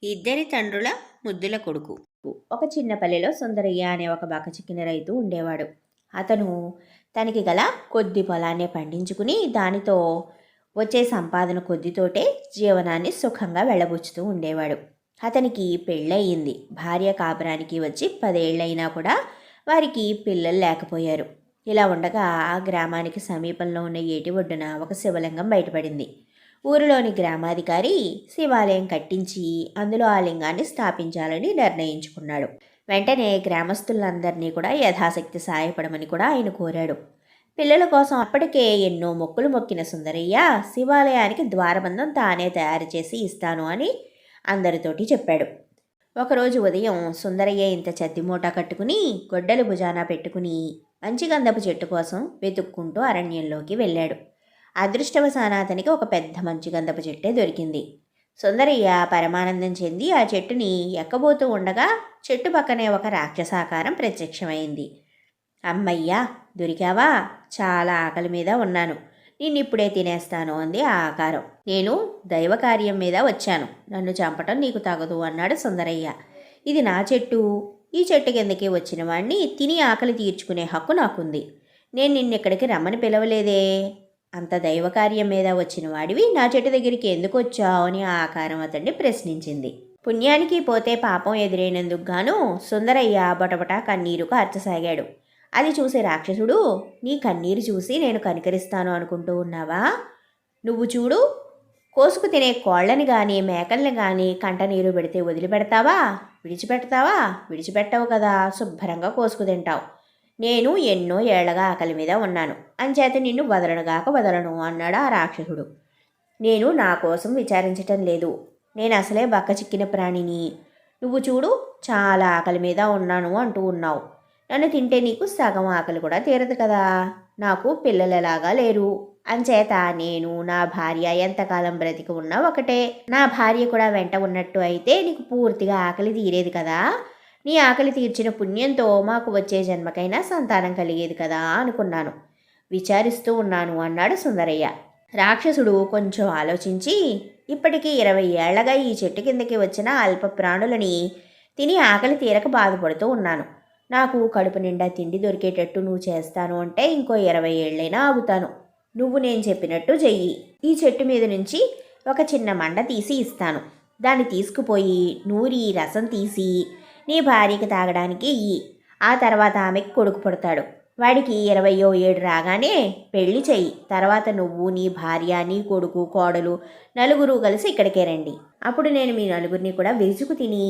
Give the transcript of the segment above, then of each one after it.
ఇద్దరి తండ్రుల ముద్దుల కొడుకు. ఒక చిన్న పల్లెలో సుందరయ్య అనే ఒక బక్కచిక్కిన రైతు ఉండేవాడు. అతను తనకి గల కొద్ది పొలాన్ని పండించుకుని దానితో వచ్చే సంపాదన కొద్దితోటే జీవనాన్ని సుఖంగా వెళ్ళబుచ్చుతూ ఉండేవాడు. అతనికి పెళ్ళయింది. భార్య కాపురానికి వచ్చి 10 ఏళ్ళైనా కూడా వారికి పిల్లలు లేకపోయారు. ఇలా ఉండగా ఆ గ్రామానికి సమీపంలో ఉన్న ఏటి ఒడ్డున ఒక శివలింగం బయటపడింది. ఊరిలోని గ్రామాధికారి శివాలయం కట్టించి అందులో ఆ లింగాన్ని స్థాపించాలని నిర్ణయించుకున్నాడు. వెంటనే గ్రామస్తులందరినీ కూడా యథాశక్తి సాయపడమని కూడా ఆయన కోరాడు. పిల్లల కోసం అప్పటికే ఎన్నో మొక్కులు మొక్కిన సుందరయ్య శివాలయానికి ద్వారబంధం తానే తయారు చేసి ఇస్తాను అని అందరితోటి చెప్పాడు. ఒకరోజు ఉదయం సుందరయ్య ఇంత మూట కట్టుకుని గొడ్డలి భుజాన పెట్టుకుని మంచి గంధపు చెట్టు కోసం వెతుక్కుంటూ అరణ్యంలోకి వెళ్ళాడు. అదృష్టవశాన అతనికి ఒక పెద్ద మంచి గంధపు చెట్టే దొరికింది. సుందరయ్య పరమానందం చెంది ఆ చెట్టుని ఎక్కబోతూ ఉండగా చెట్టు పక్కనే ఒక రాక్షసాకారం ప్రత్యక్షమైంది. అమ్మయ్యా, దొరికావా? చాలా ఆకలి మీద ఉన్నాను, నిన్నిప్పుడే తినేస్తాను అంది ఆ ఆకారం. నేను దైవకార్యం మీద వచ్చాను, నన్ను చంపటం నీకు తగదు అన్నాడు సుందరయ్య. ఇది నా చెట్టు, ఈ చెట్టు కిందకి వచ్చిన వాణ్ణి తిని ఆకలి తీర్చుకునే హక్కు నాకుంది. నేను నిన్నెక్కడికి రమ్మని పిలవలేదే. అంత దైవకార్యం మీద వచ్చిన వాడివి నా చెట్టు దగ్గరికి ఎందుకు వచ్చావు అని ఆ ఆకారం అతన్ని ప్రశ్నించింది. పుణ్యానికి పోతే పాపం ఎదురైనందుకు గాను సుందరయ్య బొటబొట కన్నీరు కార్చసాగాడు. అది చూసే రాక్షసుడు, నీ కన్నీరు చూసి నేను కనికరిస్తాను అనుకుంటూ ఉన్నావా? నువ్వు చూడు, కోసుకు తినే కోళ్ళని కానీ మేకల్ని కానీ కంటనీరు పెడితే వదిలిపెడతావా? విడిచిపెట్టవు కదా, శుభ్రంగా కోసుకు తింటావు. నేను ఎన్నో ఏళ్లగా ఆకలి మీద ఉన్నాను, అంచేత నిన్ను వదలను అన్నాడు ఆ రాక్షసుడు. నేను నా కోసం విచారించటం లేదు, నేను అసలే బక్కచిక్కిన ప్రాణిని. నువ్వు చూడు, చాలా ఆకలి మీద ఉన్నాను అంటూ ఉన్నావు. నన్ను తింటే నీకు సగం ఆకలి కూడా తీరదు కదా. నాకు పిల్లలలాగా లేరు, అంచేత నేను నా భార్య ఎంతకాలం బ్రతికి ఉన్నా ఒకటే. నా భార్య కూడా వెంట ఉన్నట్టు అయితే నీకు పూర్తిగా ఆకలి తీరేది కదా. నీ ఆకలి తీర్చిన పుణ్యంతో మాకు వచ్చే జన్మకైనా సంతానం కలిగేది కదా అనుకున్నాను, విచారిస్తూ ఉన్నాను అన్నాడు సుందరయ్య. రాక్షసుడు కొంచెం ఆలోచించి, ఇప్పటికీ 20 ఏళ్లగా ఈ చెట్టు కిందకి వచ్చిన అల్ప ప్రాణులని తిని ఆకలి తీరక బాధపడుతూ ఉన్నాను. నాకు కడుపు నిండా తిండి దొరికేటట్టు నువ్వు చేస్తాను అంటే ఇంకో 20 ఏళ్ళైనా ఆగుతాను. నువ్వు నేను చెప్పినట్టు చెయ్యి. ఈ చెట్టు మీద నుంచి ఒక చిన్న మండ తీసి ఇస్తాను. దాన్ని తీసుకుపోయి నూరి రసం తీసి నీ భార్యకి తాగడానికి ఇయ్యి. ఆ తర్వాత ఆమెకి కొడుకు పుడతాడు. వాడికి 20వ ఏడు రాగానే పెళ్లి చెయ్యి. తర్వాత నువ్వు, నీ భార్య, నీ కొడుకు, కోడలు నలుగురు కలిసి ఇక్కడికే రండి. అప్పుడు నేను మీ నలుగురిని కూడా వెసుకు తిని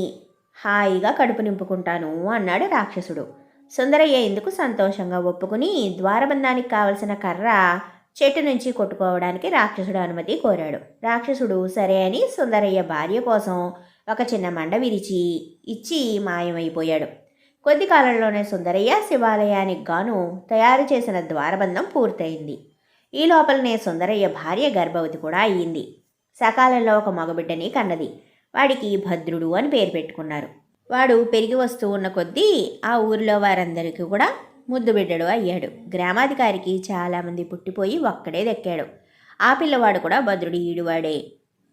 హాయిగా కడుపు నింపుకుంటాను అన్నాడు రాక్షసుడు. సుందరయ్య ఇందుకు సంతోషంగా ఒప్పుకుని ద్వారబంధానికి కావలసిన కర్ర చెట్టు నుంచి కొట్టుకోవడానికి రాక్షసుడు అనుమతి కోరాడు. రాక్షసుడు సరే అని సుందరయ్య భార్య కోసం ఒక చిన్న మండ విరిచి ఇచ్చి మాయమైపోయాడు. కొద్ది కాలంలోనే సుందరయ్య శివాలయానికి గాను తయారు చేసిన ద్వారబంధం పూర్తయింది. ఈ లోపలనే సుందరయ్య భార్య గర్భవతి కూడా అయ్యింది. సకాలంలో ఒక మగబిడ్డని కన్నది. వాడికి భద్రుడు అని పేరు పెట్టుకున్నారు. వాడు పెరిగి వస్తూ ఉన్న కొద్దీ ఆ ఊరిలో వారందరికీ కూడా ముద్దు బిడ్డడు అయ్యాడు. గ్రామాధికారికి చాలామంది పుట్టిపోయి ఒక్కడే దక్కాడు. ఆ పిల్లవాడు కూడా భద్రుడి ఈడువాడే.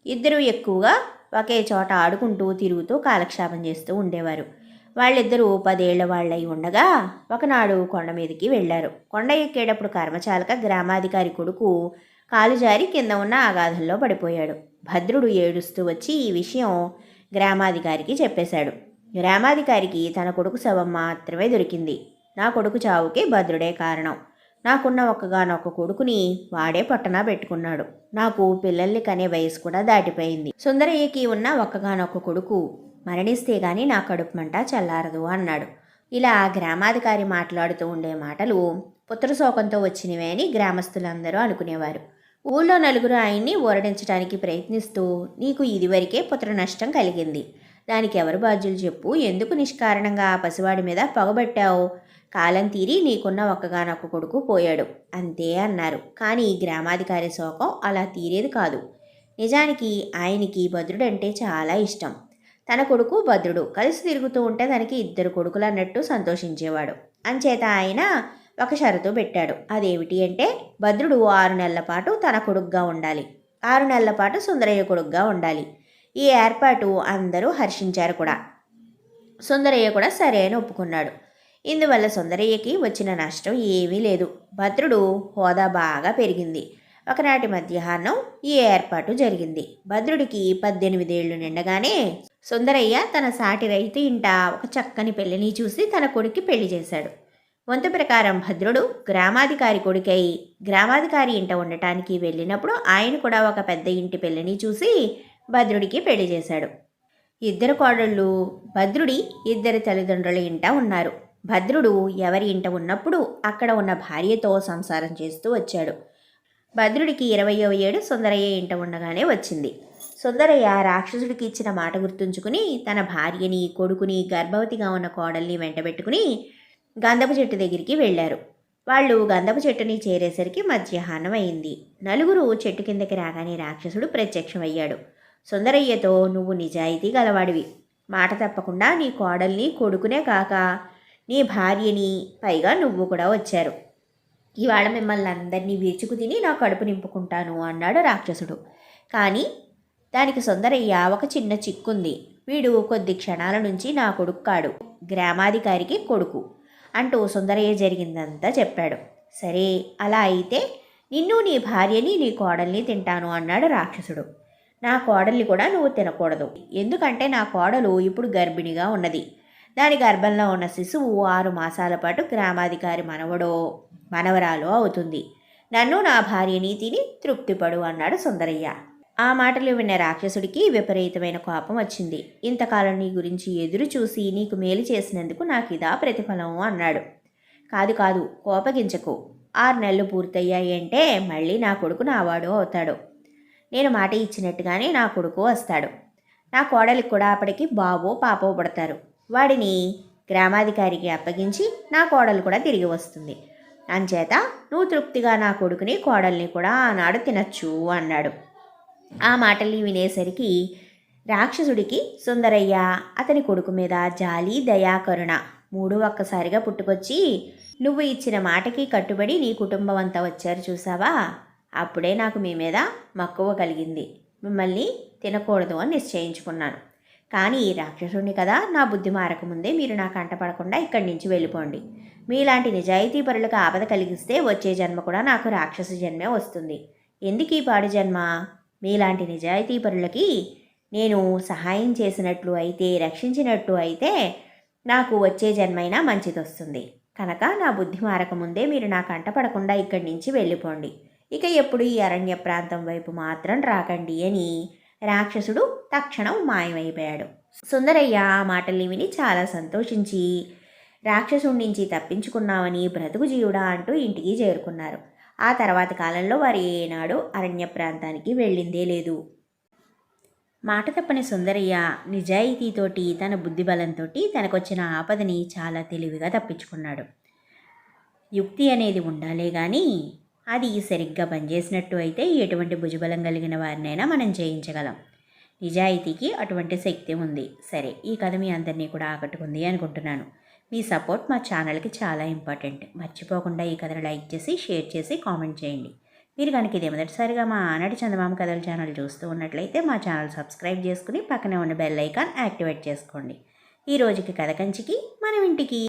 ఇద్దరూ ఎక్కువగా ఒకే చోట ఆడుకుంటూ తిరుగుతూ కాలక్షేపం చేస్తూ ఉండేవారు. వాళ్ళిద్దరూ 10 ఏళ్ల వాళ్ళై ఉండగా ఒకనాడు కొండ మీదకి వెళ్లారు. కొండ ఎక్కేటప్పుడు కర్మచాలక గ్రామాధికారి కొడుకు కాలు జారి కింద ఉన్న అగాధంలో పడిపోయాడు. భద్రుడు ఏడుస్తూ వచ్చి ఈ విషయం గ్రామాధికారికి చెప్పేశాడు. గ్రామాధికారికి తన కొడుకు శవం మాత్రమే దొరికింది. నా కొడుకు చావుకి భద్రుడే కారణం. నాకున్న ఒక్కగానొక్క కొడుకుని వాడే పొట్టన పెట్టుకున్నాడు. నాకు పిల్లల్ని కనే వయసు కూడా దాటిపోయింది. సుందరయ్యకి ఉన్న ఒక్కగానొక్క కొడుకు మరణిస్తే గాని నా కడుపు మంట చల్లారదు అన్నాడు. ఇలా గ్రామాధికారి మాట్లాడుతూ ఉండే మాటలు పుత్రశోకంతో వచ్చినవే అని గ్రామస్తులందరూ అనుకునేవారు. ఊళ్ళో నలుగురు ఆయన్ని ఊరడించడానికి ప్రయత్నిస్తూ, నీకు ఇదివరకే పుత్ర నష్టం కలిగింది, దానికి ఎవరు బాధ్యులు చెప్పు, ఎందుకు నిష్కారణంగా ఆ పసివాడి మీద పగబట్టావు, కాలం తీరి నీకున్న ఒక్కగానొక్క కొడుకు పోయాడు అంతే అన్నారు. కానీ గ్రామాధికారి శోకం అలా తీరేది కాదు. నిజానికి ఆయనకి భద్రుడంటే చాలా ఇష్టం. తన కొడుకు భద్రుడు కలిసి తిరుగుతూ ఉంటే తనకి 2 కొడుకులు అన్నట్టు సంతోషించేవాడు. అంచేత ఆయన ఒక షరతు పెట్టాడు. అదేమిటి అంటే భద్రుడు 6 నెలల పాటు తన కొడుకుగా ఉండాలి, 6 నెలల పాటు సుందరయ్య కొడుకుగా ఉండాలి. ఈ ఏర్పాటు అందరూ హర్షించారు కూడా. సుందరయ్య కూడా సరే అని ఒప్పుకున్నాడు. ఇందువల్ల సుందరయ్యకి వచ్చిన నష్టం ఏమీ లేదు. భద్రుడు హోదా బాగా పెరిగింది. ఒకనాటి మధ్యాహ్నం ఈ ఏర్పాటు జరిగింది. భద్రుడికి 18 ఏళ్లు నిండగానే సుందరయ్య తన సాటి రైతు ఇంట ఒక చక్కని పెళ్లిని చూసి తన కొడుక్కి పెళ్లి చేశాడు. వంతు ప్రకారం భద్రుడు గ్రామాధికారి కొడుకై గ్రామాధికారి ఇంట ఉండటానికి వెళ్ళినప్పుడు ఆయన కూడా ఒక పెద్ద ఇంటి పెళ్లిని చూసి భద్రుడికి పెళ్లి చేశాడు. ఇద్దరు కోడళ్ళు భద్రుడి ఇద్దరి తల్లిదండ్రుల ఇంట ఉన్నారు. భద్రుడు ఎవరి ఇంట ఉన్నప్పుడు అక్కడ ఉన్న భార్యతో సంసారం చేస్తూ వచ్చాడు. భద్రుడికి 20వ ఏడు సుందరయ్య ఇంట ఉండగానే వచ్చింది. సుందరయ్య రాక్షసుడికి ఇచ్చిన మాట గుర్తుంచుకుని తన భార్యని, కొడుకుని, గర్భవతిగా ఉన్న కోడల్ని వెంటబెట్టుకుని గంధపు చెట్టు దగ్గరికి వెళ్ళారు. వాళ్ళు గంధపు చెట్టుని చేరేసరికి మధ్యాహ్నం అయింది. నలుగురు చెట్టు కిందకి రాగానే రాక్షసుడు ప్రత్యక్షమయ్యాడు. సుందరయ్యతో, నువ్వు నిజాయితీ గలవాడివి, మాట తప్పకుండా నీ కోడల్ని, కొడుకునే కాక నీ భార్యని, పైగా నువ్వు కూడా వచ్చారు. ఇవాళ మిమ్మల్ని అందరినీ వీచుకు తిని నా కడుపు నింపుకుంటాను అన్నాడు రాక్షసుడు. కానీ దానికి సుందరయ్య, ఒక చిన్న చిక్కుంది. వీడు కొద్ది క్షణాల నుంచి నా కొడుకు కాడు, గ్రామాధికారికి కొడుకు అంటూ సుందరయ్య జరిగిందంతా చెప్పాడు. సరే, అలా అయితే నిన్ను, నీ భార్యని, నీ కోడల్ని తింటాను అన్నాడు రాక్షసుడు. నా కోడల్ని కూడా నువ్వు తినకూడదు, ఎందుకంటే నా కోడలు ఇప్పుడు గర్భిణిగా ఉన్నది. దాని గర్భంలో ఉన్న శిశువు 6 మాసాల పాటు గ్రామాధికారి మనవడో మనవరాలో అవుతుంది. నన్ను, నా భార్యని తిని తృప్తిపడు అన్నాడు సుందరయ్య. ఆ మాటలు విన్న రాక్షసుడికి విపరీతమైన కోపం వచ్చింది. ఇంతకాలం నీ గురించి ఎదురు చూసి నీకు మేలు చేసినందుకు నాకు ఇదా ప్రతిఫలం అన్నాడు. కాదు కాదు, కోపగించకు. 6 నెలలు పూర్తయ్యాయంటే మళ్ళీ నా కొడుకు నావాడు అవుతాడు. నేను మాట ఇచ్చినట్టుగానే నా కొడుకు వస్తాడు. నా కోడలికి కూడా అప్పటికి బాబో పాపో పడతారు. వాడిని గ్రామాధికారికి అప్పగించి నా కోడలు కూడా తిరిగి వస్తుంది. అంచేత నువ్వు తృప్తిగా నా కొడుకుని, కోడల్ని కూడా ఆనాడు తినచ్చు అన్నాడు. ఆ మాటల్ని వినేసరికి రాక్షసుడికి సుందరయ్య, అతని కొడుకు మీద జాలి, దయా, కరుణ 3 ఒక్కసారిగా పుట్టుకొచ్చి, నువ్వు ఇచ్చిన మాటకి కట్టుబడి నీ కుటుంబం అంతా వచ్చారు చూసావా, అప్పుడే నాకు మీ మీద మక్కువ కలిగింది. మిమ్మల్ని తినకూడదు అని నిశ్చయించుకున్నాను. కానీ రాక్షసుడిని కదా, నా బుద్ధి మారకముందే మీరు నా కంటపడకుండా ఇక్కడి నుంచి వెళ్ళిపోండి. మీలాంటి నిజాయితీ పరులకు ఆపద కలిగిస్తే వచ్చే జన్మ కూడా నాకు రాక్షస జన్మే వస్తుంది. ఎందుకు ఈ పాడు జన్మ? మీలాంటి నిజాయితీ పరులకి నేను సహాయం చేసినట్లు అయితే, రక్షించినట్టు అయితే నాకు వచ్చే జన్మైనా మంచిది వస్తుంది. కనుక నా బుద్ధి మారకముందే మీరు నా కంటపడకుండా ఇక్కడి నుంచి వెళ్ళిపోండి. ఇక ఎప్పుడు ఈ అరణ్య ప్రాంతం వైపు మాత్రం రాకండి అని రాక్షసుడు తక్షణం మాయమైపోయాడు. సుందరయ్య ఆ మాటల్ని విని చాలా సంతోషించి, రాక్షసుడి నుంచి తప్పించుకున్నామని బ్రతుకు జీవుడా అంటూ ఇంటికి చేరుకున్నారు. ఆ తర్వాత కాలంలో వారు ఏనాడు అరణ్య ప్రాంతానికి వెళ్ళిందే లేదు. మాట తప్పని సుందరయ్య నిజాయితీతోటి, తన బుద్ధిబలంతో తనకొచ్చిన ఆపదని చాలా తెలివిగా తప్పించుకున్నాడు. యుక్తి అనేది ఉండాలే కానీ అది సరిగ్గా పనిచేసినట్టు అయితే ఎటువంటి భుజబలం కలిగిన వారినైనా మనం జయించగలం. నిజాయితీకి అటువంటి శక్తి ఉంది. సరే, ఈ కథ మీ అందరినీ కూడా ఆకట్టుకుంది అనుకుంటున్నాను. మీ సపోర్ట్ మా ఛానల్కి చాలా ఇంపార్టెంట్. మర్చిపోకుండా ఈ కథను లైక్ చేసి, షేర్ చేసి, కామెంట్ చేయండి. మీరు కనుక ఇదే మొదటిసారిగా మా ఆనాటి చందమామ కథల ఛానల్ చూస్తూ ఉన్నట్లయితే మా ఛానల్ సబ్స్క్రైబ్ చేసుకుని పక్కనే ఉన్న బెల్ ఐకాన్ యాక్టివేట్ చేసుకోండి. ఈ రోజుకి కథ కంచికి మనం ఇంటికి.